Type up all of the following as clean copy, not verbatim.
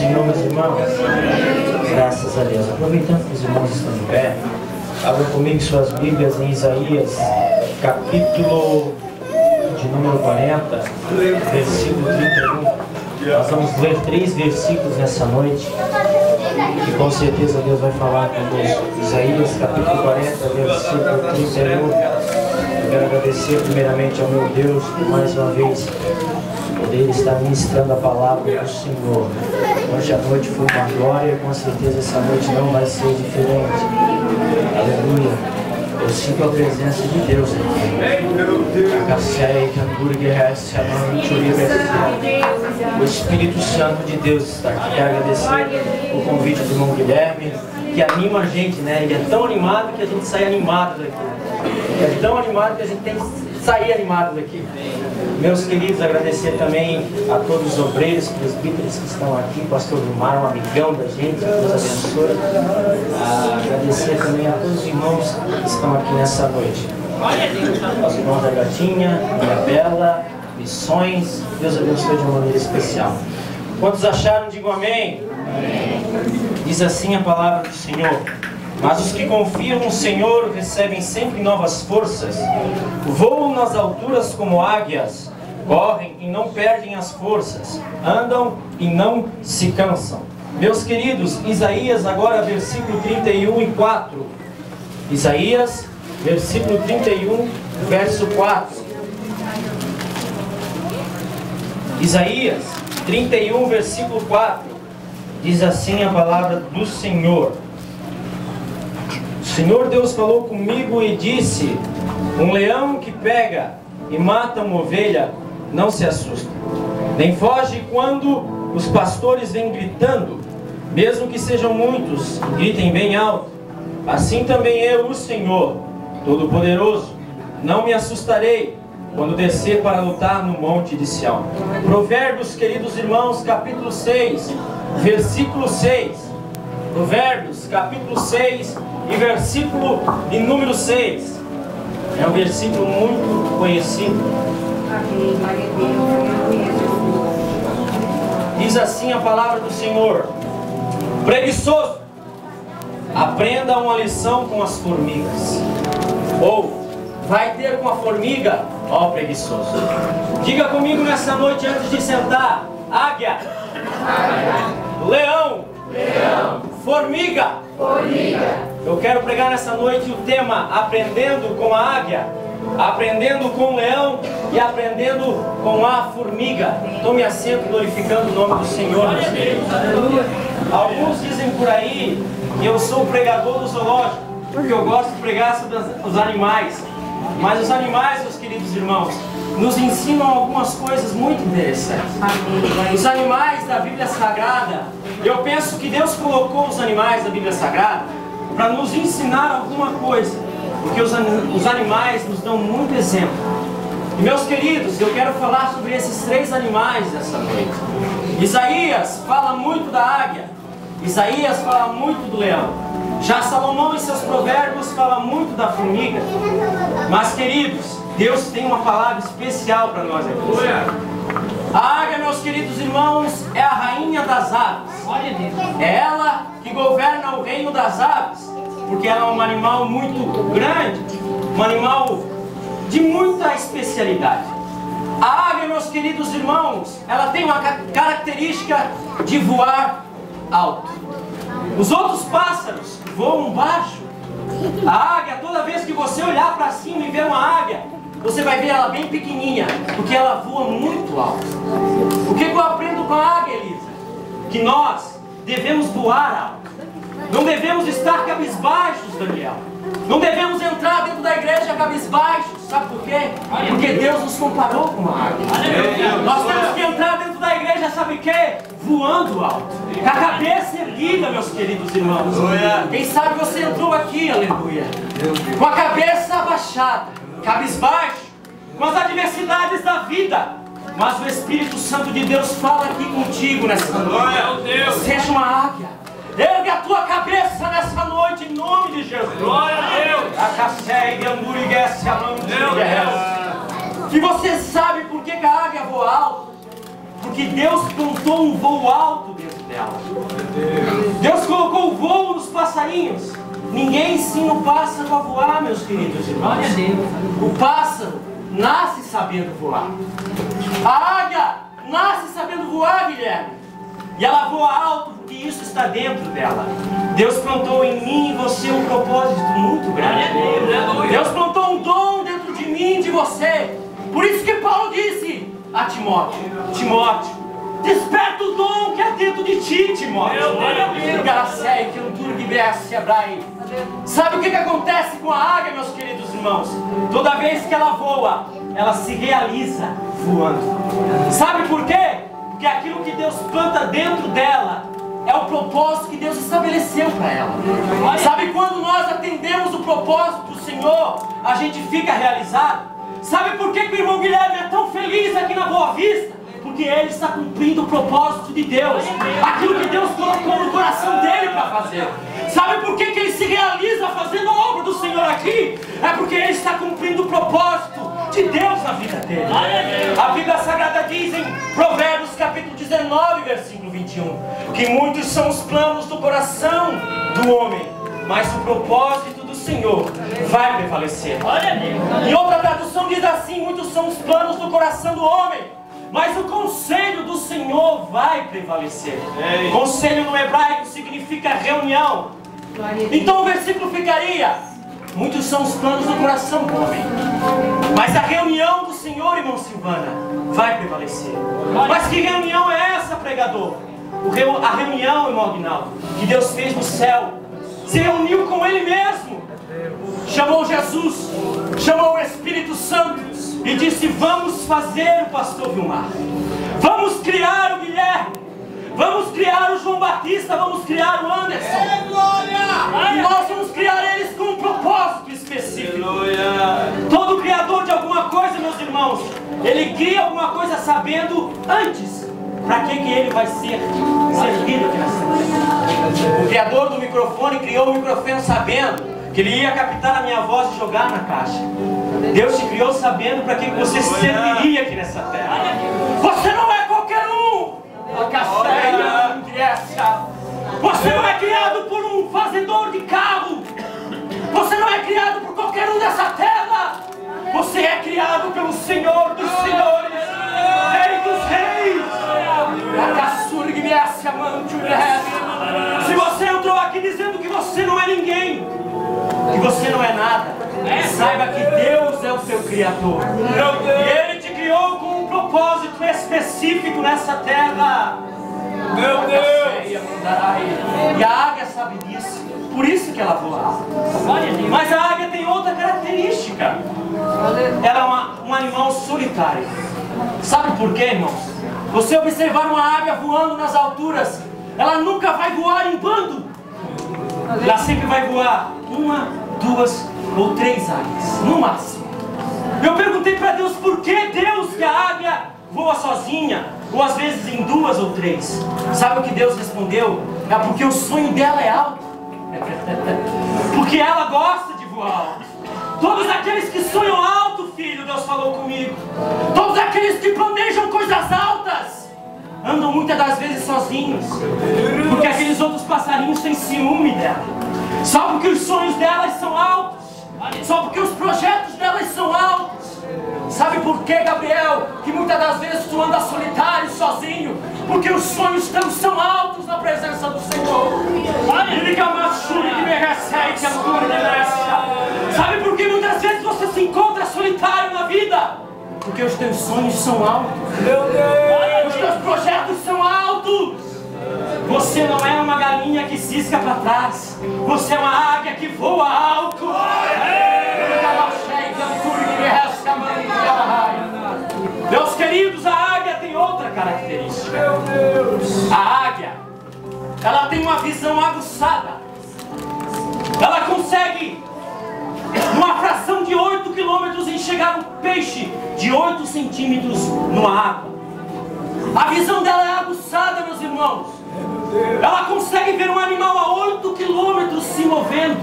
Senhor, meus irmãos? Graças a Deus. Aproveitando que os irmãos estão de pé, abra comigo suas Bíblias em Isaías, capítulo de número 40, versículo 31. Nós vamos ler 3 versículos nessa noite, que com certeza Deus vai falar conosco. Isaías, capítulo 40, versículo 31. Eu quero agradecer primeiramente ao meu Deus por mais uma vez poder estar ministrando a palavra do Senhor. Hoje a noite foi uma glória e com certeza essa noite não vai ser diferente. Aleluia. Eu sinto a presença de Deus aqui. O Espírito Santo de Deus está aqui. Quero agradecer o convite do irmão Guilherme, que anima a gente, né? Ele é tão animado que a gente sai animado daqui. É tão animado que a gente tem que sair animado daqui. Meus queridos, agradecer também a todos os obreiros, presbíteros que estão aqui, pastor Vilmar, um amigão da gente, Deus abençoe. Agradecer também a todos os irmãos que estão aqui nessa noite. Os irmãos da Gatinha, Minha Bela, Missões, Deus abençoe de uma maneira especial. Quantos acharam, digam amém. Diz assim a palavra do Senhor: mas os que confiam no Senhor recebem sempre novas forças, voam nas alturas como águias, correm e não perdem as forças, andam e não se cansam. Meus queridos, Isaías agora versículo 31 e 4. Isaías, versículo 31, verso 4. Isaías 31, versículo 4. Diz assim a palavra do Senhor: o Senhor Deus falou comigo e disse: um leão que pega e mata uma ovelha não se assusta, nem foge quando os pastores vêm gritando, mesmo que sejam muitos, gritem bem alto. Assim também eu, o Senhor Todo-Poderoso, não me assustarei quando descer para lutar no monte de Sião. Provérbios, queridos irmãos, capítulo 6, versículo 6. Provérbios, capítulo 6 e versículo de número 6. É um versículo muito conhecido. Diz assim a palavra do Senhor: preguiçoso, aprenda uma lição com as formigas. Ou, vai ter com a formiga, ó preguiçoso. Diga comigo nessa noite antes de sentar: águia, leão, formiga. Eu quero pregar nessa noite o tema aprendendo com a águia, aprendendo com o leão e aprendendo com a formiga. Tome assento glorificando o nome do Senhor, meus queridos. Alguns dizem por aí que eu sou o pregador do zoológico, porque eu gosto de pregar sobre os animais. Mas os animais, meus queridos irmãos, nos ensinam algumas coisas muito interessantes. Os animais da Bíblia Sagrada, eu penso que Deus colocou os animais da Bíblia Sagrada para nos ensinar alguma coisa, porque os animais nos dão muito exemplo. E meus queridos, eu quero falar sobre esses 3 animais essa noite. Isaías fala muito da águia, Isaías fala muito do leão. Já Salomão em seus provérbios fala muito da formiga. Mas queridos, Deus tem uma palavra especial para nós aqui. A águia, meus queridos irmãos, é a rainha das aves. É ela que governa o reino das aves, porque ela é um animal muito grande, um animal de muita especialidade. A águia, meus queridos irmãos, ela tem uma característica de voar alto. Os outros pássaros voam baixo. A águia, toda vez que você olhar para cima e ver uma águia, você vai ver ela bem pequenininha, porque ela voa muito alto. O que eu aprendo com a águia, Elisa? Que nós devemos voar alto. Não devemos estar cabisbaixos, Daniel. Não devemos entrar dentro da igreja cabisbaixos. Sabe por quê? Porque Deus nos comparou com uma águia. Nós temos que entrar dentro da igreja, sabe o quê? Voando alto, com a cabeça erguida, meus queridos irmãos. Quem sabe você entrou aqui, aleluia, com a cabeça abaixada, cabisbaixo, com as adversidades da vida, mas o Espírito Santo de Deus fala aqui contigo nessa noite. Seja uma águia. Ergue a tua cabeça nessa noite em nome de Jesus. Glória a Deus. Que você sabe por que a águia voa alto? Porque Deus plantou um voo alto dentro dela. Deus colocou o voo nos passarinhos. Ninguém ensina o pássaro a voar, meus queridos irmãos. O pássaro nasce sabendo voar. A águia nasce sabendo voar, Guilherme. E ela voa alto porque isso está dentro dela. Deus plantou em mim e você um propósito muito grande. Deus plantou um dom dentro de mim e de você. Por isso que Paulo disse a Timóteo: Timóteo, desperta o dom que é dentro de ti, Timóteo. Sabe o que acontece com a águia, meus queridos irmãos? Toda vez que ela voa, ela se realiza voando. Sabe por quê? Porque aquilo que Deus planta dentro dela é o propósito que Deus estabeleceu para ela. Sabe quando nós atendemos o propósito do Senhor, a gente fica realizado? Sabe por que o irmão Guilherme é tão feliz aqui na Boa Vista? Porque ele está cumprindo o propósito de Deus, aquilo que Deus colocou no coração dele para fazer. Sabe por que ele se realiza fazendo a obra do Senhor aqui? É porque ele está cumprindo o propósito de Deus na vida dele. A Bíblia Sagrada diz em Provérbios capítulo 19, versículo 21, que muitos são os planos do coração do homem, mas o propósito do Senhor vai prevalecer. Em outra tradução diz assim: muitos são os planos do coração do homem, mas o conselho do Senhor vai prevalecer. Conselho no hebraico significa reunião. Então o versículo ficaria: muitos são os planos do coração do homem, mas a reunião do Senhor, irmão Silvana, vai prevalecer. Mas que reunião é essa, pregador? A reunião, irmão Aguinaldo, que Deus fez no céu. Se reuniu com Ele mesmo. Chamou Jesus, chamou o Espírito Santo e disse: vamos fazer o pastor Vilmar, vamos criar o Guilherme, vamos criar o João Batista, vamos criar o Anderson. E nós vamos criar eles com um propósito específico. Todo criador de alguma coisa, meus irmãos, ele cria alguma coisa sabendo antes para que ele vai ser servido aqui nessa terra. O criador do microfone criou o microfone sabendo que ele ia captar a minha voz e jogar na caixa. Deus te criou sabendo para que você serviria aqui nessa terra. Você não é qualquer um. Você não é criado por um fazedor de carro. Você não é criado por qualquer um dessa terra. Você é criado pelo Senhor dos senhores, Rei dos reis. Se você entrou aqui dizendo que você não é ninguém, que você não é nada, saiba que Deus é o seu Criador. E Ele te criou com um propósito específico nessa terra. Meu Deus! E a águia sabe disso, por isso que ela voa. Mas a águia tem outra característica. Ela é um animal solitário. Sabe por quê, irmãos? Você observar uma águia voando nas alturas, ela nunca vai voar em bando. Ela sempre vai voar uma, duas ou três águias, no máximo. Eu perguntei para Deus por que Deus que a águia voa sozinha, ou às vezes em duas ou três. Sabe o que Deus respondeu? É porque o sonho dela é alto. Porque ela gosta de voar alto. Todos aqueles que sonham alto, filho, Deus falou comigo. Todos aqueles que planejam coisas altas andam muitas das vezes sozinhos, porque aqueles outros passarinhos têm ciúme dela. Só porque os sonhos delas são altos, só porque os projetos delas são altos. Sabe por que, Gabriel, que muitas das vezes tu anda solitário, sozinho? Porque os sonhos teus são altos na presença do Senhor. Sabe por que muitas vezes você se encontra solitário na vida? Porque os teus sonhos são altos. Os teus projetos são altos. Você não é uma galinha que cisca para trás. Você é uma águia que voa alto. Meus queridos, a águia tem outra característica. A águia, ela tem uma visão aguçada. Ela consegue, numa fração de 8 quilômetros, enxergar um peixe de 8 centímetros no água. A visão dela é aguçada, meus irmãos. Ela consegue ver um animal a 8 quilômetros se movendo.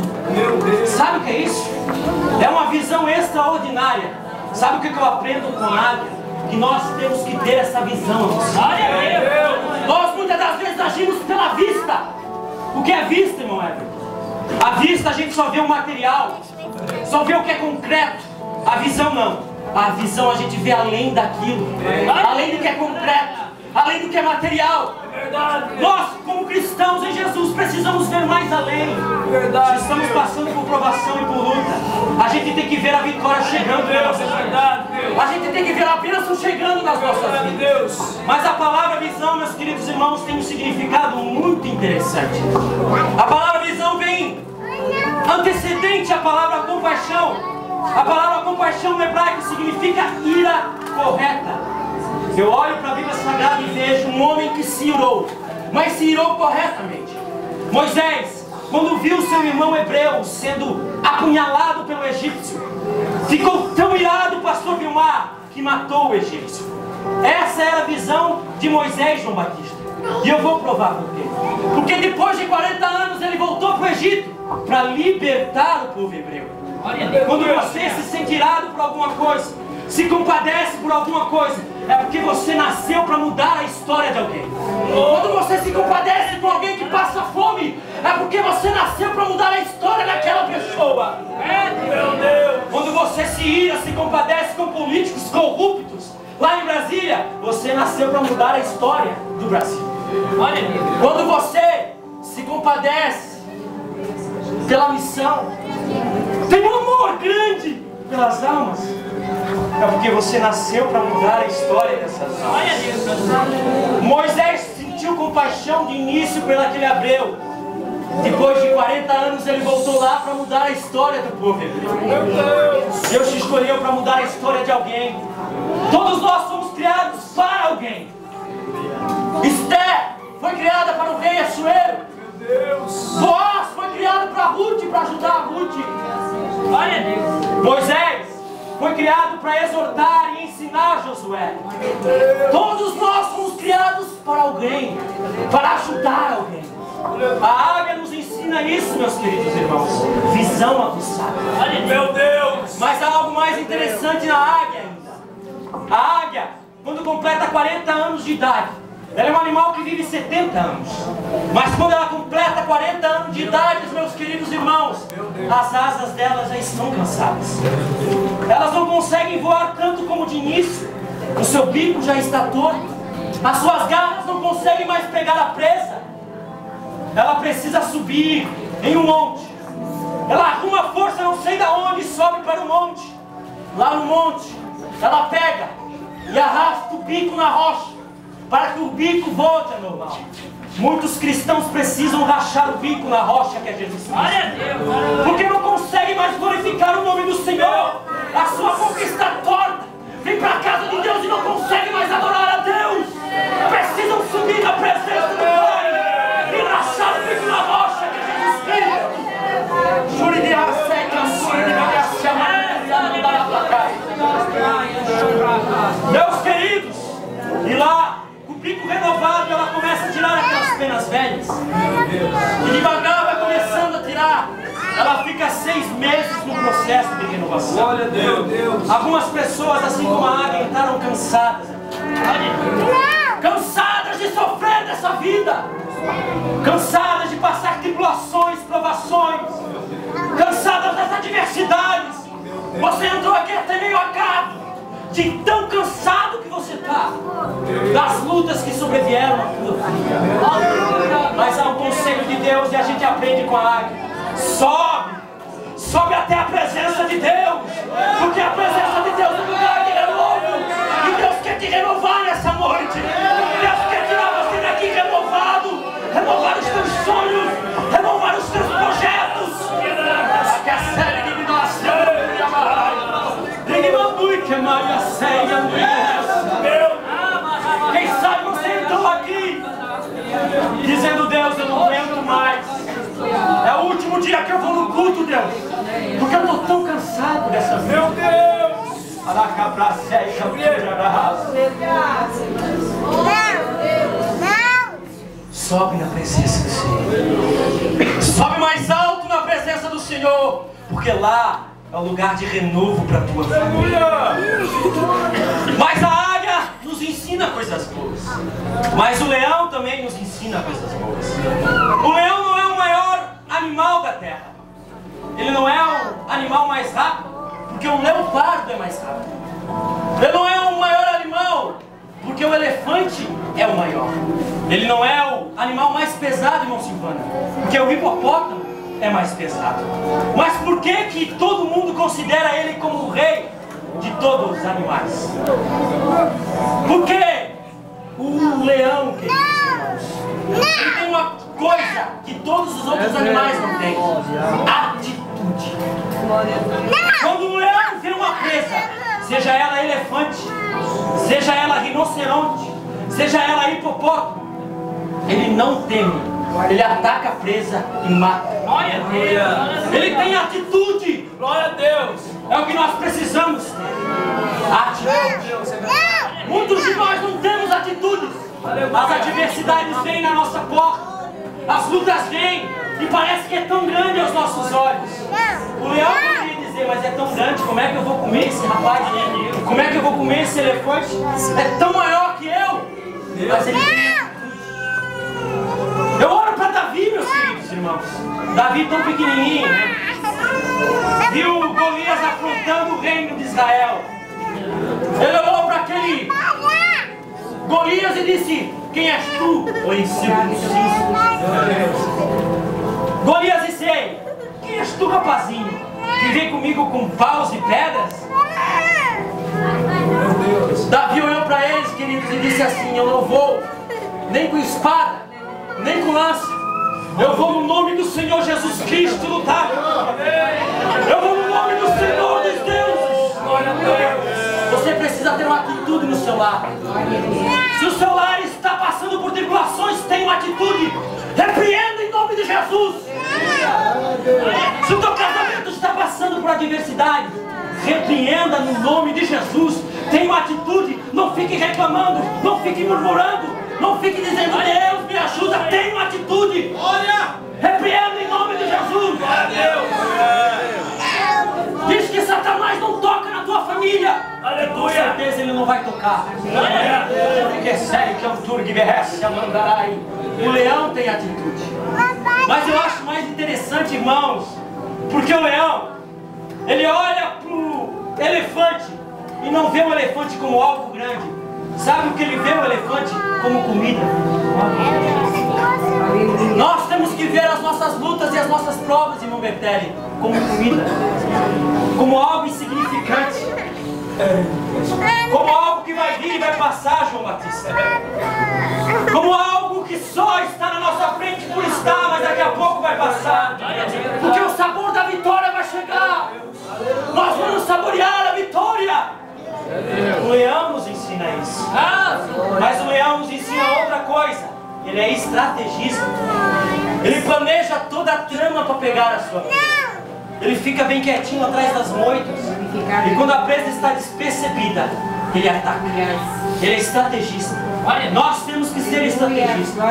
Sabe o que é isso? É uma visão extraordinária. Sabe o que eu aprendo com a águia? que nós temos que ter essa visão. Nós muitas das vezes agimos pela vista. O que é vista, irmão Everton? A vista a gente só vê o material, só vê o que é concreto. A visão não. A visão a gente vê além daquilo, além do que é concreto, além do que é material. Nós, como cristãos em Jesus, precisamos ver mais além. Se estamos passando por provação e por luta, a gente tem que ver a vitória chegando na nossa vida. A gente tem que ver a bênção chegando nas nossas vidas. Mas a palavra visão, meus queridos irmãos, tem um significado muito interessante. A palavra visão vem antecedente à palavra compaixão. A palavra compaixão no hebraico significa ira correta. Eu olho para a Bíblia Sagrada e vejo um homem que se irou, mas se irou corretamente. Moisés, quando viu seu irmão hebreu sendo apunhalado pelo egípcio, ficou tão irado, pastor Vilmar, que matou o egípcio. Essa era a visão de Moisés, João Batista. E eu vou provar por quê. Porque depois de 40 anos ele voltou para o Egito para libertar o povo hebreu. Quando você se sente irado por alguma coisa, se compadece por alguma coisa, é porque você nasceu para mudar a história de alguém. Quando você se compadece por alguém que passa fome, é porque você nasceu para mudar a história daquela pessoa. Meu Deus! Quando você se ira, se compadece com políticos corruptos lá em Brasília, você nasceu para mudar a história do Brasil. Quando você se compadece pela missão, tem um amor grande pelas almas, é porque você nasceu para mudar a história dessas almas. Moisés sentiu compaixão de início pelo aquele hebreu. Depois de 40 anos ele voltou lá para mudar a história do povo hebreu. Deus te escolheu para mudar a história de alguém. Todos nós somos criados para alguém. Esther foi criada para o rei Assuero. Boaz foi criado para Ruth, para ajudar a Ruth. Moisés foi criado para exortar e ensinar Josué. Todos nós fomos criados para alguém, para ajudar alguém. A águia nos ensina isso, meus queridos irmãos. Visão aguçada. Meu Deus! Mas há algo mais interessante na águia ainda. A águia, quando completa 40 anos de idade, ela é um animal que vive 70 anos. Mas quando ela completa 40 anos de idade, meus queridos irmãos, as asas delas já estão cansadas. Elas não conseguem voar tanto como de início. O seu bico já está torto. As suas garras não conseguem mais pegar a presa. Ela precisa subir em um monte. Ela arruma força, não sei de onde, e sobe para o monte. Lá no monte, ela pega e arrasta o bico na rocha, para que o bico volte ao normal. Muitos cristãos precisam rachar o bico na rocha que é Jesus Cristo, porque não conseguem mais glorificar o nome do Senhor. A sua boca está torta. Vem para a casa de Deus e não conseguem mais adorar a Deus. Precisam subir na presença do Pai e rachar o bico na rocha que é Jesus Cristo. Meus queridos, e lá, com o bico renovado, ela começa a tirar aquelas penas velhas. E devagar vai começando a tirar. Ela fica 6 meses no processo de renovação. Glória a Deus. Algumas pessoas, assim como a águia, entraram cansadas. Cansadas de sofrer dessa vida. Cansadas de passar tribulações, provações. Cansadas das adversidades. Você entrou aqui até meio acabo, de tão cansado que você está das lutas que sobrevieram na tua vida. Mas há um conselho de Deus e a gente aprende com a águia. Sobe até a presença de Deus, porque a presença de Deus é um lugar de renovo. E Deus quer te renovar nessa noite. Deus quer tirar você daqui renovado, renovar os teus sonhos, renovar os teus projetos. Que a série de nós quem sabe você entrou aqui dizendo: Deus, eu não aguento mais. É o último dia que eu vou no culto, Deus, porque eu estou tão cansado dessa vida. Meu Deus! Sobe na presença do Senhor. Sobe mais alto na presença do Senhor, porque lá é o lugar de renovo para a tua família. Mas a águia ensina coisas boas. Mas o leão também nos ensina coisas boas. O leão não é o maior animal da terra. Ele não é o animal mais rápido, porque um leopardo é mais rápido. Ele não é o maior animal, porque o elefante é o maior. Ele não é o animal mais pesado, irmão Silvana, porque o hipopótamo é mais pesado. Mas por que todo mundo considera ele como o rei de todos os animais? Porque o leão, queridos irmãos, ele tem uma coisa que todos os outros animais não têm: atitude. Quando um leão vê uma presa, seja ela elefante, seja ela rinoceronte, seja ela hipopótamo, ele não teme. Ele ataca a presa e mata. Glória a Deus. Ele tem atitude. Glória a Deus. É o que nós precisamos ter. Atitude. Muitos de nós não temos atitudes. As adversidades vêm na nossa porta. As lutas vêm e parece que é tão grande aos nossos olhos. O leão poderia dizer: mas é tão grande, como é que eu vou comer esse rapaz? Como é que eu vou comer esse elefante? É tão maior que eu. Mas ele tem. Eu oro para Davi, meus queridos irmãos. Davi tão pequenininho, né? Viu Golias afrontando o reino de Israel. Ele olhou para aquele Golias e disse: quem és tu, o incircunciso? Golias disse: ei, quem és tu, rapazinho, que vem comigo com paus e pedras? Davi olhou para eles, queridos, e disse assim: eu não vou nem com espada, nem com lança. Eu vou no nome do Senhor Jesus Cristo lutar. Eu vou no nome do Senhor dos deuses. Glória a Deus. Você precisa ter uma atitude no seu lar. Se o seu lar está passando por tribulações, tenha uma atitude. Repreenda em nome de Jesus. Se o teu casamento está passando por adversidade, repreenda no nome de Jesus. Tenha uma atitude. Não fique reclamando, não fique murmurando, não fique dizendo: Deus me ajuda. Tenha uma atitude. Olha, repreenda em nome de Jesus. Glória a Deus. Diz que Satanás não toca na tua família. Aleluia. Com certeza ele não vai tocar. Porque sério que é um tour que merece a mandarai. O leão tem atitude. Mas eu acho mais interessante, irmãos, porque o leão, ele olha pro elefante e não vê o elefante como algo grande. Sabe o que ele vê o elefante? Como comida. Nós temos que ver as nossas lutas e as nossas provas, irmão Bertelli, como comida, como algo insignificante, como algo que vai vir e vai passar, João Batista, como algo que só está na nossa frente por estar, mas daqui a pouco vai passar, porque o sabor da vitória vai chegar. Nós vamos saborear a vitória. O leão nos ensina isso. Mas o leão nos ensina outra coisa. Ele é estrategista. Ele planeja toda a trama para pegar a sua presa. Ele fica bem quietinho atrás das moitas. E quando a presa está despercebida, ele ataca. Ele é estrategista. Nós temos que ser estrategistas.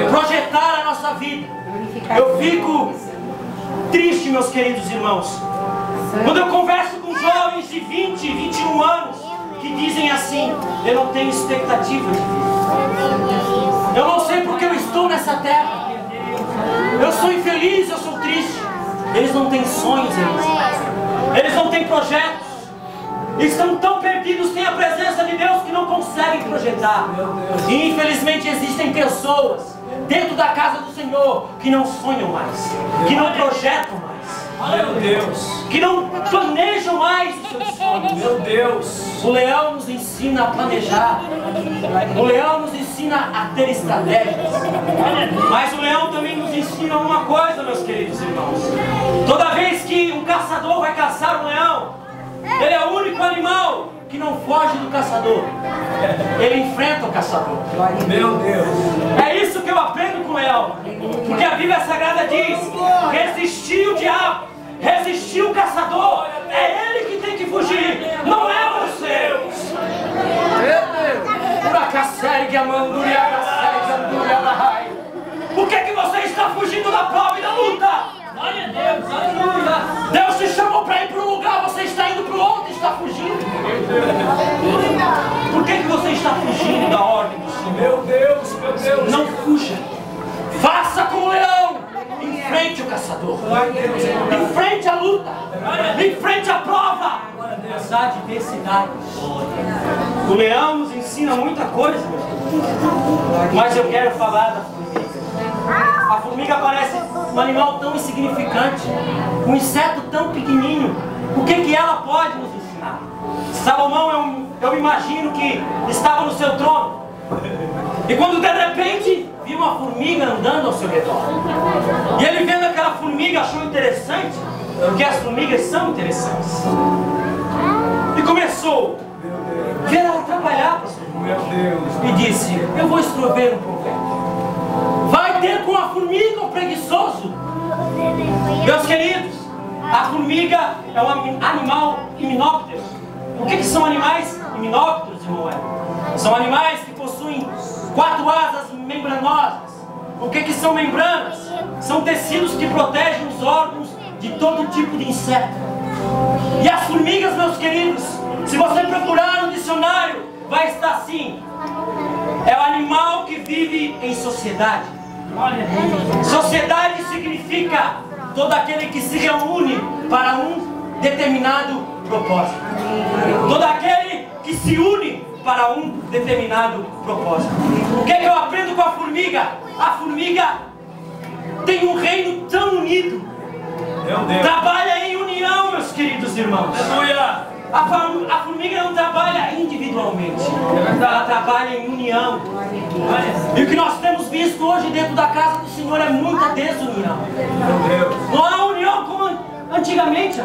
Projetar a nossa vida. Eu fico triste, meus queridos irmãos, quando eu converso com jovens de 20, 21 anos que dizem assim: eu não tenho expectativa de vida. Eu não sei porque eu estou nessa terra. Eu sou infeliz, eu sou triste. Eles não têm sonhos, eles não têm projetos. Estão tão perdidos sem a presença de Deus que não conseguem projetar. E infelizmente existem pessoas dentro da casa do Senhor que não sonham mais, que não projetam mais. Meu Deus, que não planejam mais os seus sonhos. Meu Deus, o leão nos ensina a planejar. O leão nos ensina a ter estratégias. Mas o leão também nos ensina uma coisa, meus queridos irmãos. Toda vez que um caçador vai caçar um leão, ele é o único animal que não foge do caçador. Ele enfrenta o caçador. Meu Deus. É isso que eu aprendo com o leão. Porque a Bíblia Sagrada diz: resistir o diabo, resistir o caçador. É ele que tem que fugir, não é você. Por que você está fugindo da prova e da luta? Glória a Deus, aleluia. Deus te chamou para ir para um lugar, você está indo para o outro e está fugindo. Por que você está fugindo da ordem do Senhor. Meu Deus, meu Deus. Não fuja. Faça como o leão. Enfrente o caçador. Enfrente a luta. Enfrente a prova. Mas há diversidade. O leão nos ensina muita coisa, meu Deus. Mas eu quero falar da formiga. A formiga parece um animal tão insignificante, um inseto tão pequenininho. O que ela pode nos ensinar? Salomão, eu imagino que estava no seu trono. E quando de repente viu uma formiga andando ao seu redor. E ele vendo aquela formiga achou interessante, porque as formigas são interessantes. E começou a ver ela trabalhar, pastor. E disse, eu vou escrever um provérbio. Vai ter com a formiga o preguiçoso. Meus queridos, a formiga é um animal himenóptero. O que são animais himenópteros, irmão? São animais que possuem 4 asas membranosas. O que são membranas? São tecidos que protegem os órgãos de todo tipo de inseto. E as formigas, meus queridos, se você procurar no dicionário, vai estar assim: é o animal que vive em sociedade. Sociedade significa todo aquele que se reúne para um determinado propósito. Todo aquele que se une para um determinado propósito. O que eu aprendo com a formiga? A formiga tem um reino tão unido. Trabalha em união, meus queridos irmãos. Aleluia. A formiga não trabalha individualmente, ela trabalha em união. E o que nós temos visto hoje dentro da casa do Senhor é muita desunião. Não há união como antigamente.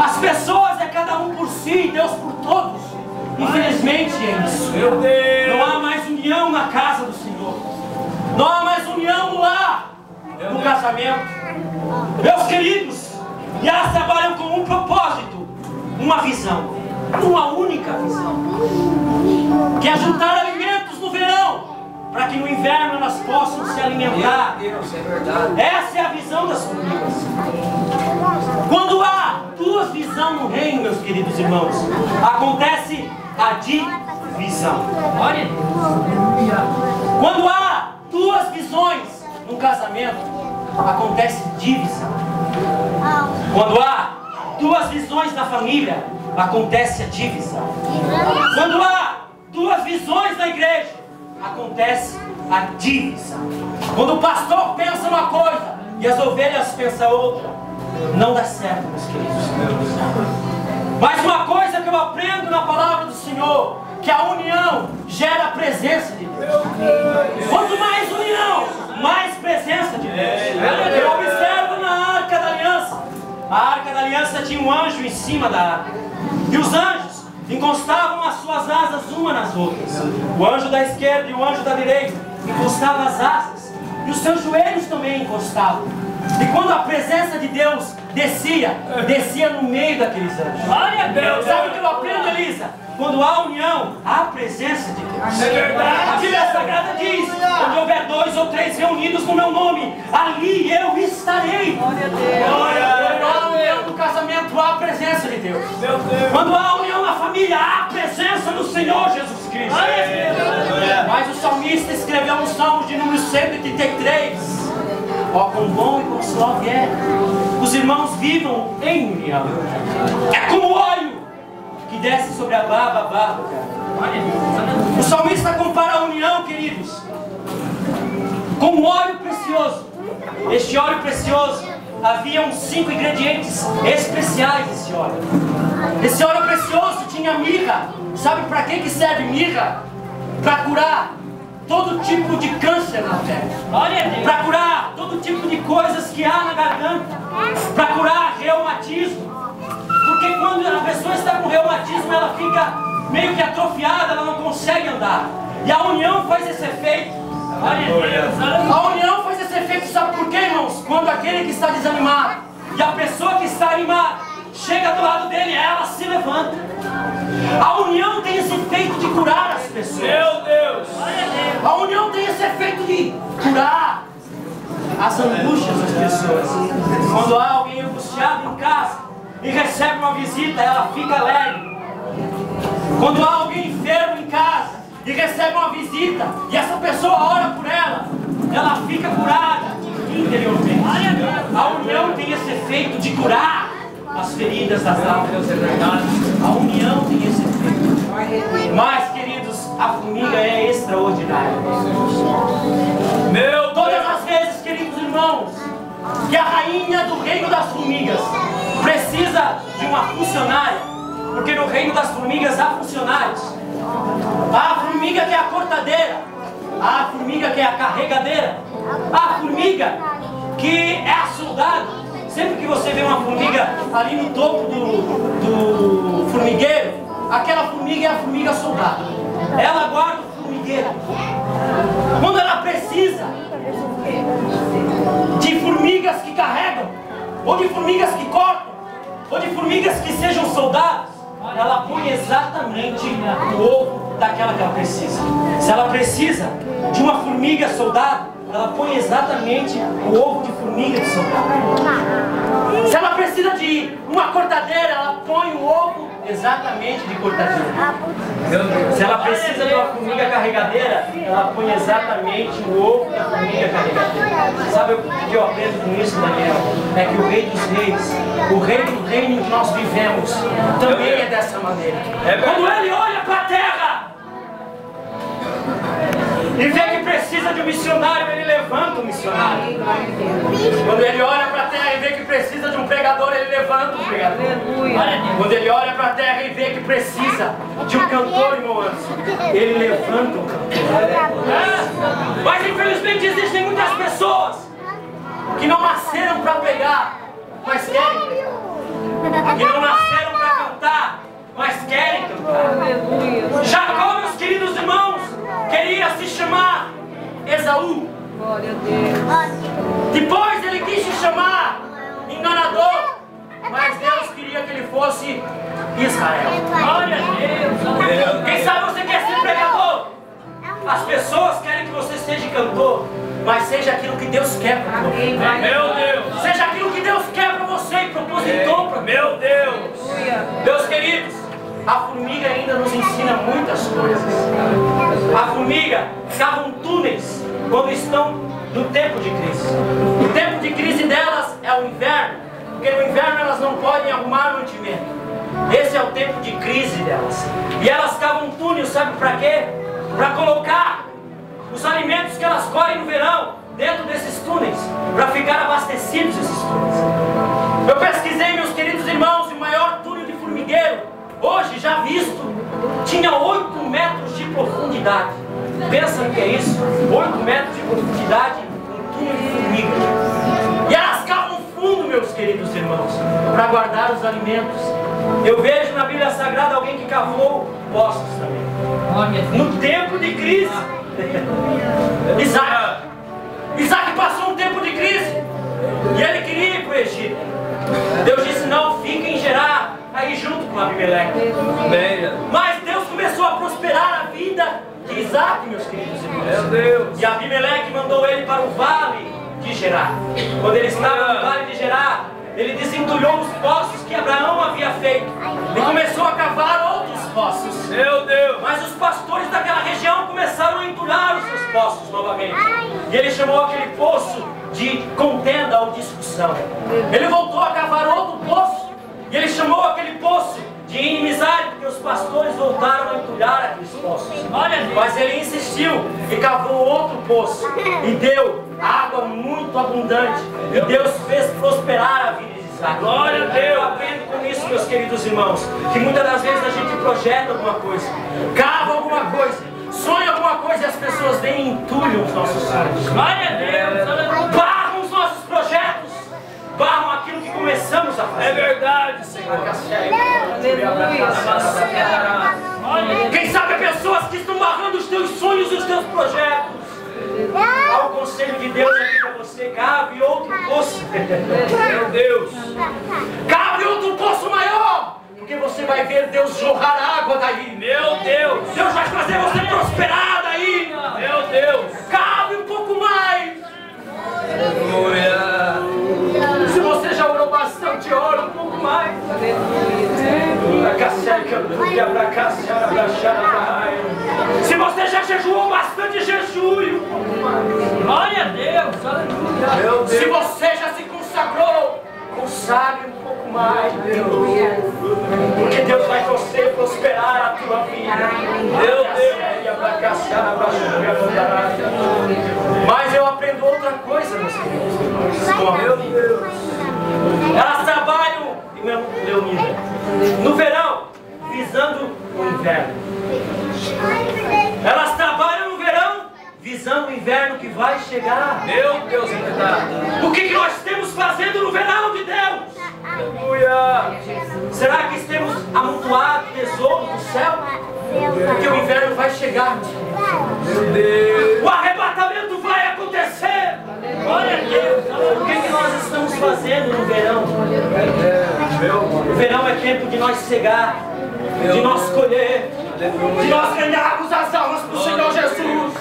As pessoas é cada um por si, Deus por todos. Infelizmente é isso. Não há mais união na casa do Senhor. Não há mais união no lar, no casamento. Meus queridos, e elas trabalham com um propósito, uma visão, uma única visão, que é juntar alimentos no verão, para que no inverno elas possam se alimentar. Essa é a visão das formigas. Quando há 2 visões no reino, meus queridos irmãos, acontece a divisão. Quando há 2 visões no casamento, acontece divisão. Quando há 2 visões na família, acontece a divisão. Quando há 2 visões na igreja, acontece a divisão. Quando o pastor pensa uma coisa e as ovelhas pensam outra, não dá certo, meus queridos. Mas uma coisa que eu aprendo na palavra do Senhor, que a união gera a presença de Deus. Quanto mais união, mais presença de Deus. Eu observo na Arca da Aliança. A Arca da Aliança tinha um anjo em cima da arca. E os anjos encostavam as suas asas uma nas outras. O anjo da esquerda e o anjo da direita encostavam as asas. E os seus joelhos também encostavam. E quando a presença de Deus descia no meio daqueles anjos. Glória a Deus. Sabe o que eu aprendo, Elisa? Quando há união, há a presença de Deus. É verdade. A Bíblia Sagrada diz: onde houver 2 ou 3 reunidos no meu nome, ali eu estarei. Glória a Quando Deus. há união no casamento, há a presença de Deus. Meu Deus. Quando há união na família, há a presença do Senhor Jesus Cristo. Mas o salmista escreveu no Salmo de número 133: ó, quão bom e quão suave é os irmãos vivam em união. É como óleo que desce sobre a barba. O salmista compara a união, queridos, com um óleo precioso. Este óleo precioso, haviam 5 ingredientes especiais desse óleo. Esse óleo precioso tinha mirra. Sabe para que serve mirra? Para curar todo tipo de câncer na pele, para curar todo tipo de coisas que há na garganta, para curar reumatismo. Porque quando a pessoa está com reumatismo, ela fica meio que atrofiada, ela não consegue andar. E a união faz esse efeito. A união faz esse efeito, sabe por quê, irmãos? Quando aquele que está desanimado e a pessoa que está animada chega do lado dele, ela se levanta. A união tem esse efeito de curar as pessoas. Meu Deus. A união tem esse efeito de curar as angústias das pessoas. Quando há alguém angustiado em casa e recebe uma visita, ela fica alegre. Quando há alguém enfermo em e recebe uma visita, e essa pessoa ora por ela, ela fica curada interiormente. A união tem esse efeito de curar as feridas das almas. A união tem esse efeito. Mas, queridos, a formiga é extraordinária. Todas as vezes, queridos irmãos, que a rainha do reino das formigas precisa de uma funcionária, porque no reino das formigas há funcionários. Há a formiga que é a cortadeira, há a formiga que é a carregadeira, há a formiga que é a soldado. Sempre que você vê uma formiga ali no topo do formigueiro, aquela formiga é a formiga soldado. Ela guarda o formigueiro. Quando ela precisa de formigas que carregam, ou de formigas que cortam, ou de formigas que sejam soldados, ela põe exatamente o ovo daquela que ela precisa. Se ela precisa de uma formiga soldado, ela põe exatamente o ovo de formiga de soldado. Se ela precisa de uma cortadeira, ela põe o ovo exatamente de cortadeira. Se ela precisa de uma formiga carregadeira, ela põe exatamente o ovo da formiga carregadeira. Sabe o que eu aprendo com isso, Daniel? É que o Rei dos Reis, o reino que nós vivemos, também é dessa maneira. Quando ele olha para a terra e vê que precisa de um missionário, ele levanta um missionário. Quando ele olha para a terra e vê que precisa de um pregador, ele levanta um pregador. Quando ele olha para a terra e vê que precisa de um cantor, irmão Anderson, ele levanta um cantor. Mas infelizmente existem muitas pessoas que não nasceram para pregar, mas querem pregar. Que não nasceram para cantar, mas querem cantar. Jacó, meus queridos irmãos, queria se chamar Esaú. Glória a Deus. Depois ele quis se chamar enganador, mas Deus queria que ele fosse Israel. Glória a Deus. Quem sabe você quer ser pregador? As pessoas querem que você seja cantor, mas seja aquilo que Deus quer para você. Meu Deus. Seja aquilo que Deus quer para você e propositou para Meu Deus. Meus queridos, a formiga ainda nos ensina muitas coisas. A formiga cavam túneis quando estão no tempo de crise. O tempo de crise delas é o inverno, porque no inverno elas não podem arrumar mantimento. Esse é o tempo de crise delas. E elas cavam túneis, sabe para quê? Para colocar os alimentos que elas colhem no verão dentro desses túneis, para ficar abastecidos esses túneis. Eu pesquisei, meus queridos irmãos, o maior túnel de formigueiro hoje já visto tinha 8 metros de profundidade. Pensa no que é isso? 8 metros de profundidade, um túnel de formiga. E elas cavam fundo, meus queridos irmãos, para guardar os alimentos. Eu vejo na Bíblia Sagrada alguém que cavou poços também. No tempo de crise. Isaac passou um tempo de crise e ele queria ir para o Egito. Deus disse: não, fique em Gerar, aí junto com Abimeleque. Mas Deus começou a prosperar a vida de Isaac, meus queridos irmãos. Meu Deus. E Abimeleque mandou ele para o vale de Gerar. Quando ele estava no vale de Gerar, ele desentulhou os poços que Abraão havia feito e começou a cavar outros poços. Meu Deus. Mas os pastores daquela região começaram a entulhar os seus poços novamente. E ele chamou aquele poço de contenda ou discussão. Ele voltou a cavar outro poço e ele chamou aquele poço de inimizade, porque os pastores voltaram a entulhar aqueles poços. Mas ele insistiu e cavou outro poço e deu água muito abundante. E Deus fez prosperar a vida de Isaac. Glória a Deus. Eu aprendo com isso, meus queridos irmãos, que muitas das vezes a gente projeta alguma coisa, cava alguma coisa, sonha alguma coisa e as pessoas vêm e entulham os nossos sonhos. Glória a Deus. Barram os nossos projetos, barram aquilo que começamos a fazer. É verdade, Senhor. Quem sabe pessoas que estão barrando os teus sonhos e os teus projetos. Há o conselho de Deus aqui para você: cave outro poço. Meu Deus. Cave outro poço maior, porque você vai ver Deus jorrar água daí. Meu Deus. Deus vai fazer você prosperar daí. Meu Deus. Cave um pouco mais. Aleluia. Se você já orou bastante, ora um pouco mais. Se você bastante jejum. Glória a Deus. Aleluia. Se você já se consagrou, consagre um pouco mais. Porque Deus vai você prosperar a tua vida. Meu Deus. Mas eu aprendo outra coisa, meus queridos. Meu Deus. Elas trabalham, Leonida, no verão, visando o inverno. Elas trabalham no verão, visando o inverno que vai chegar. Meu Deus, é verdade. O que nós estamos fazendo no verão de Deus? Aleluia. Será que estamos amontoado tesouro do céu? Porque o inverno vai chegar. Meu Deus. O arrebatamento vai acontecer. Glória a Deus. O que nós estamos fazendo no verão? O verão é tempo de nós cegar, de nós colher, de nós ganharmos as almas para o Senhor Jesus.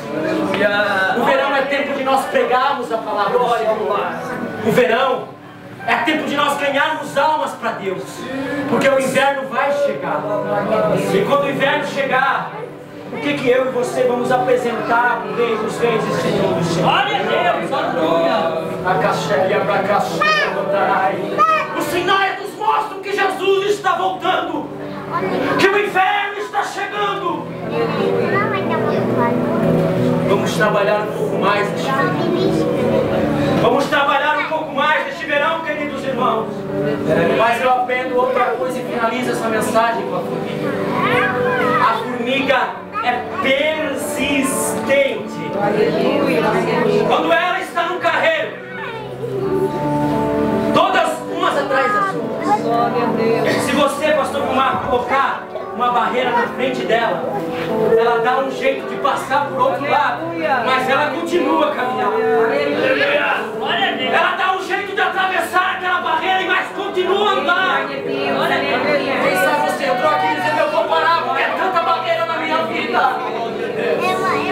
O verão é tempo de nós pregarmos a palavra do Senhor. O verão é tempo de nós ganharmos almas para Deus, porque o inverno vai chegar. E quando o inverno chegar, o que eu e você vamos apresentar para o Rei dos Reis e Senhor dos Senhores? Glória a Deus. Aleluia. Os sinais nos mostram que Jesus está voltando, que o inverno está chegando. Vamos trabalhar um pouco mais neste verão. Vamos trabalhar um pouco mais neste verão, queridos irmãos. Mas eu aprendo outra coisa e finalizo essa mensagem com a formiga. A formiga é persistente. Quando ela está no carreiro, todas umas atrás das outras. Se você, pastor Marco, colocar uma barreira na frente dela, ela dá um jeito de passar por outro lado, mas ela continua caminhando. Ela dá um jeito de atravessar aquela barreira, mas continua a andar. Quem sabe você entrou aqui dizendo: eu vou parar porque é tanta barreira na minha vida,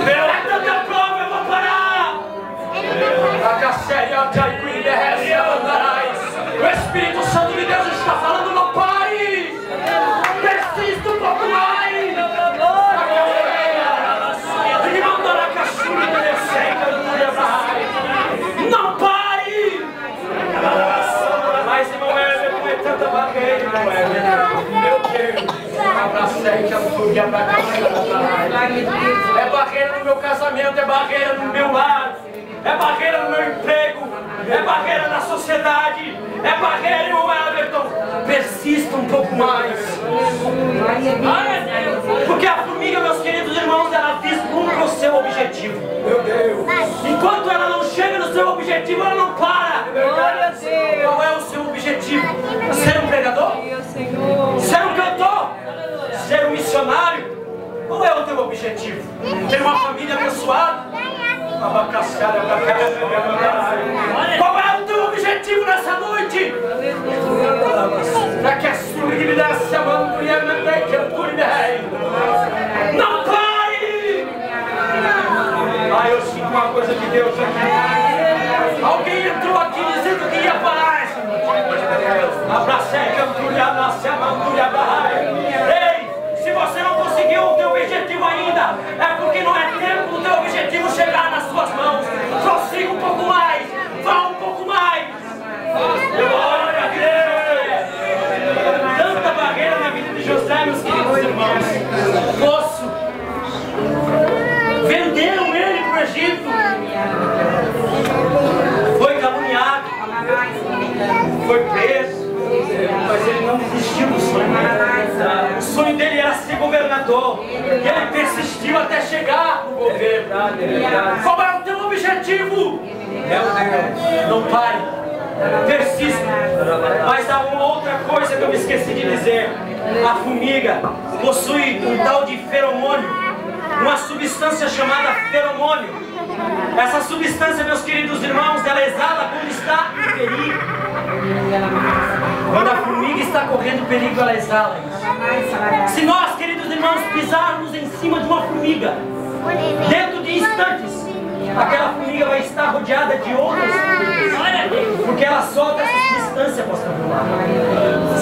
é tanta prova, eu vou parar. O Espírito Santo de Deus está falando: não pare, persista um pouco mais. Não pare. Mas irmão Everton, é tanta barreira, irmão Everton. Meu Deus. É barreira no meu casamento, é barreira no meu lar, é barreira no meu emprego, é barreira na sociedade, é barreira, irmão Everton. Persista um pouco mais. Porque a formiga, meus queridos irmãos, ela vislumbra o seu objetivo. Meu Deus. Enquanto ela não chega no seu objetivo, ela não para. Qual é o seu objetivo? Ser um pregador? Ser um cantor? Ser um missionário? Qual é o teu objetivo? Ter uma família abençoada? Qual é o teu objetivo nessa noite? Não pare! Ah, eu sinto uma coisa de Deus aqui. Alguém entrou aqui dizendo que ia parar essa noite. Ei, se você não conseguiu o teu objetivo ainda, é porque não é tempo do teu objetivo chegar nas suas mãos. Prossiga um pouco mais, vá um pouco mais. Glória a Deus! Tanta barreira na vida de José, meus queridos irmãos. Poço. Venderam ele para o Egito. Foi caluniado. Foi preso. Mas ele não desistiu do sonho. O sonho dele era ser governador. E ele persistiu até chegar no governo. Qual é o teu objetivo? Não pare. Persista. Mas há uma outra coisa que eu me esqueci de dizer. A formiga possui um tal de feromônio, uma substância chamada feromônio. Essa substância, meus queridos irmãos, ela exala quando está em perigo. Quando a formiga está correndo perigo, ela exala isso. Se nós, queridos irmãos, pisarmos em cima de uma formiga, dentro de instantes, aquela formiga vai estar rodeada de outras formigas, porque ela solta essa substância, pastor Bruno.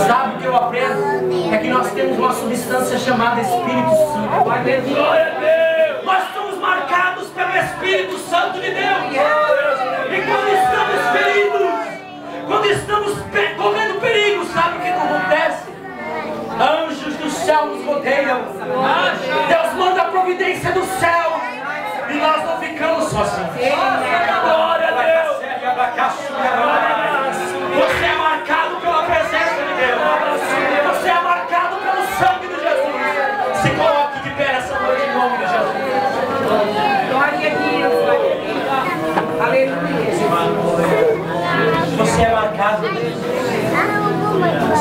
Sabe o que eu aprendo? É que nós temos uma substância chamada Espírito Santo. Glória a Deus! Nós somos marcados Espírito Santo de Deus. E quando estamos feridos, quando estamos correndo perigo, sabe o que acontece? Anjos do céu nos rodeiam. Deus manda a providência do céu. E nós não ficamos sozinhos. Glória a Deus. Você é marcado pela presença de Deus. Você é marcado pelo sangue de Jesus. Se coloque de pé essa noite em nome de Jesus. Glória a Deus. Aleluia. Você é marcado.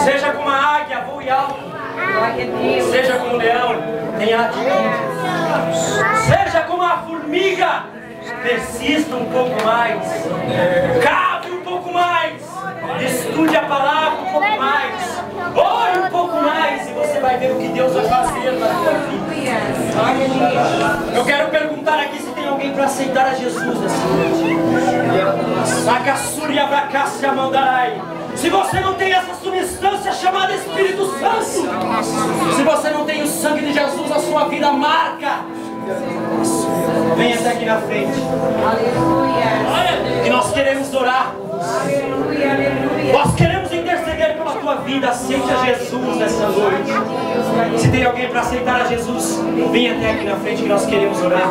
Seja como a águia, voe alto. Glória a Deus. Seja como o leão, tenha atitude. Seja como a formiga, persista um pouco mais. Cave um pouco mais. Estude a palavra um pouco mais. Ore um pouco mais e você vai ver o que Deus vai fazer na sua vida. Eu quero perguntar aqui se tem alguém para aceitar a Jesus nessa noite. Se você não tem essa substância chamada Espírito Santo, se você não tem o sangue de Jesus na sua vida, marca. Venha até aqui na frente. Aleluia. Que nós queremos orar. Aleluia, aleluia. Nós queremos interceder pela tua vida. Aceite a Jesus nessa noite. Se tem alguém para aceitar a Jesus, venha até aqui na frente que nós queremos orar.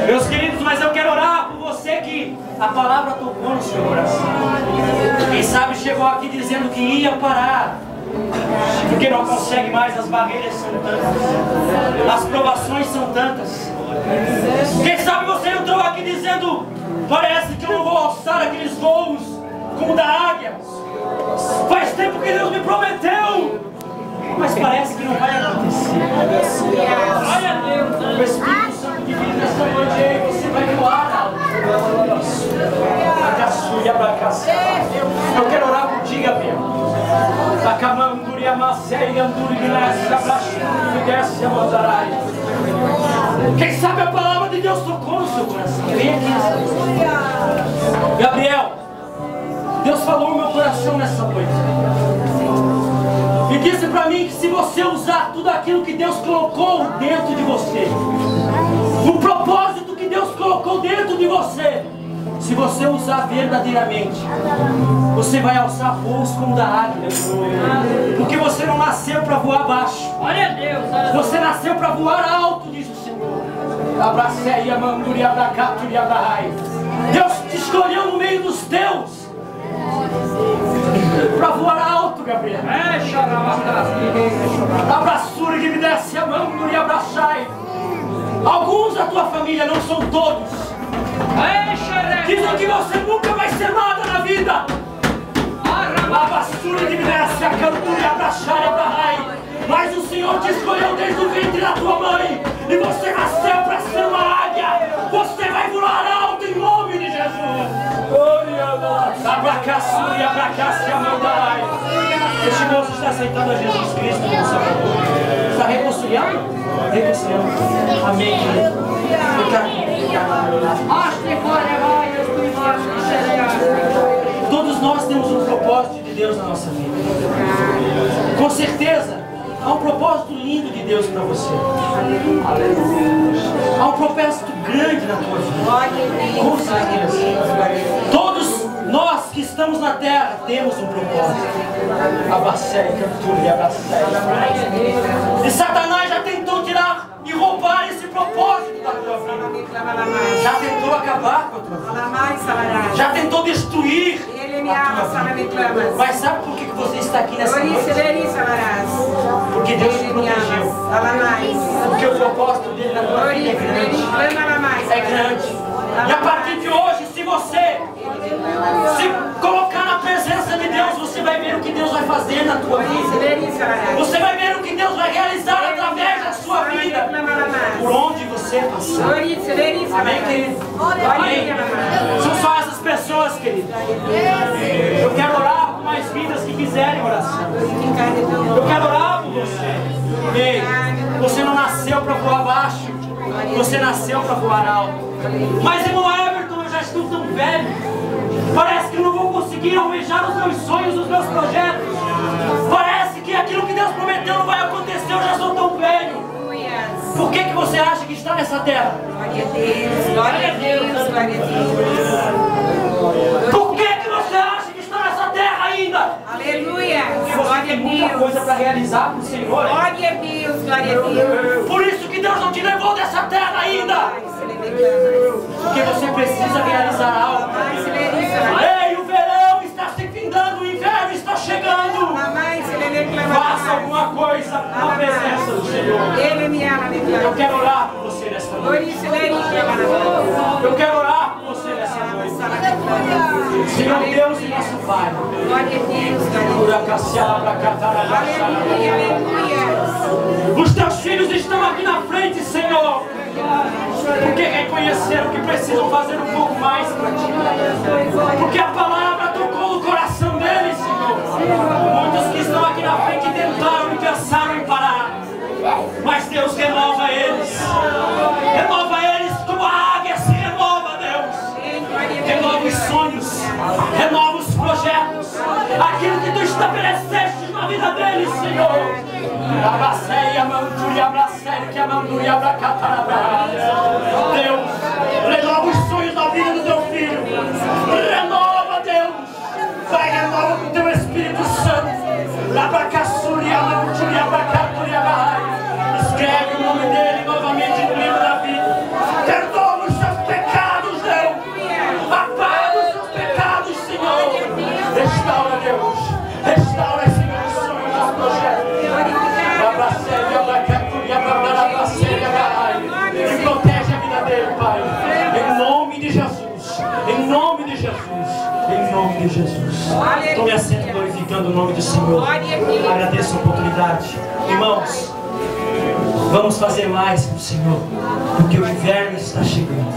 Meus queridos, mas eu quero orar por você que a palavra tocou no seu coração. Quem sabe chegou aqui dizendo que ia parar, porque não consegue mais, as barreiras são tantas, as provações são tantas. Quem sabe você entrou aqui dizendo, parece que eu não vou alçar aqueles voos como da águia. Faz tempo que Deus me prometeu, mas parece que não vai acontecer. Glória a Deus. O Espírito Santo de Deus nessa noite aí, você vai voar. Eu quero orar contigo, Gabriel. Quem sabe a palavra de Deus tocou no seu coração? Vem aqui nessa noite. Gabriel, Deus falou no meu coração nessa noite. E disse para mim que se você usar tudo aquilo que Deus colocou dentro de você, o propósito que Deus colocou dentro de você, se você usar verdadeiramente, você vai alçar voos como da águia. Porque você não nasceu para voar baixo. Glória a Deus. Você nasceu para voar alto, diz o Senhor. Deus te escolheu no meio dos teus para voar alto, Gabriel. Abraçura que me desce a mão e abraçai. Alguns da tua família, não são todos, dizem que você nunca vai ser nada na vida. Abraçura que me desce a cantura e abraçai a barrai. Mas o Senhor te escolheu desde o ventre da tua mãe. E você nasceu para ser uma águia. Você vai voar alto em nome de Jesus. Abraçura e abraçai a mandai. Este moço está aceitando a Jesus Cristo como Salvador. Está reconciliando? Reconciliando. Amém. Todos nós temos um propósito de Deus na nossa vida. Com certeza, há um propósito lindo de Deus para você. Há um propósito grande na tua vida. Com certeza. Todos nós que estamos na terra temos um propósito. E Satanás já tentou tirar e roubar esse propósito da tua vida. Já tentou acabar com a tua vida. Já tentou destruir a tua vida. Mas sabe por que você está aqui nessa noite? Porque Deus te protegeu. Porque o propósito dele na tua vida é grande. É grande. E a partir de hoje, se você se colocar na presença de Deus, você vai ver o que Deus vai fazer na tua vida. Você vai ver o que Deus vai realizar através da sua vida, por onde você passar. Amém, querido? Amém. São só essas pessoas, querido. Eu quero orar por mais vidas que quiserem oração. Eu quero orar por você. Ei, você não nasceu para voar baixo. Você nasceu para voar alto. Mas, irmão Everton, eu já estou tão velho. Parece que eu não vou conseguir almejar os meus sonhos, os meus projetos. Parece que aquilo que Deus prometeu não vai acontecer. Eu já sou tão velho. Por que você acha que está nessa terra? Glória a Deus, glória a Deus, glória a Deus. Por que você acha que está nessa terra ainda? Aleluia, Você glória a tem muita coisa Deus. para realizar para o Senhor. Glória a Deus, glória a Deus. Por isso que Deus não te levou dessa terra ainda. Pai, se ele declara. Porque você precisa realizar algo. Pai, se ele declara. Ei, o verão está se findando, o inverno está chegando. Mamãe, se ele declara. Faça alguma coisa na presença do Senhor. Ele me ama, Eu declara. quero orar por você nessa Por noite. isso ele declara. Eu quero orar por você nessa noite. Senhor Deus e nosso Pai. Glória a Deus, glória Aleluia. a Deus. Aleluia. Os teus filhos estão aqui na frente, Senhor. Porque reconheceram que precisam fazer um pouco mais para ti. Porque a palavra tocou no coração deles, Senhor. Muitos que estão aqui na frente tentaram e pensaram em parar. Mas Deus renova eles. Renova eles como a águia se renova, Deus. Renova os sonhos. Renova os projetos. Aquilo que tu estabeleceste na vida deles, Senhor. Deus, renova os sonhos da vida do teu filho. Renova, Deus. Vai, renova com o teu Espírito Santo. Escreve o nome dele novamente no livro da vida. Perdoa os seus pecados, Deus. Apaga os seus pecados, Senhor. Restaura, Deus. Restaura, Senhor, os sonhos dos projetos. E protege a vida dele, Pai. Em nome de Jesus. Em nome de Jesus. Em nome de Jesus. Tome assento glorificando o nome do Senhor. Agradeço a oportunidade. Irmãos, vamos fazer mais para o Senhor, porque o inverno está chegando.